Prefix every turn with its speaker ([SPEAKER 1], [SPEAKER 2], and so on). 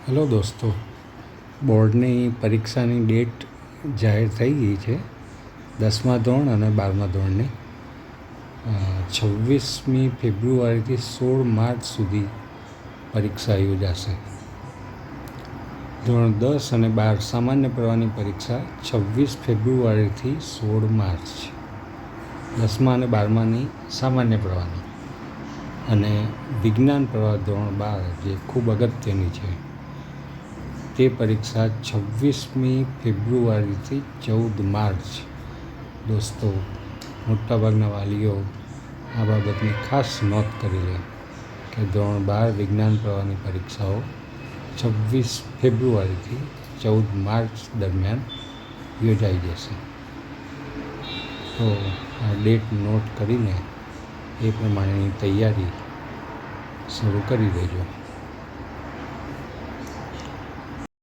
[SPEAKER 1] Hello દોસ્તો, બોર્ડની પરીક્ષાની ડેટ જાહેર થઈ ગઈ છે 10મા ધોરણ અને 12મા ધોરણની 26મી ફેબ્રુઆરીથી 16 માર્ચ સુધી પરીક્ષા યોજાશે. ધોરણ 10 અને 12 સામાન્ય પ્રવાહની પરીક્ષા 26 ફેબ્રુઆરીથી 16 માર્ચ. 10મા અને 12માની સામાન્ય પ્રવાહની અને વિજ્ઞાન પ્રવાહ ધોરણ 12 જે ખૂબ અગત્યની છે તે પરીક્ષા 26મી ફેબ્રુઆરીથી 14 માર્ચ. દોસ્તો, મોટાભાગના વાલીઓ આ બાબતની ખાસ નોંધ કરી લે કે ધોરણ 12 વિજ્ઞાન પ્રવાહની પરીક્ષાઓ 26 ફેબ્રુઆરીથી 14 માર્ચ દરમિયાન યોજાઈ જશે. તો આ ડેટ નોટ કરીને એ પ્રમાણેની તૈયારી શરૂ કરી દેજો.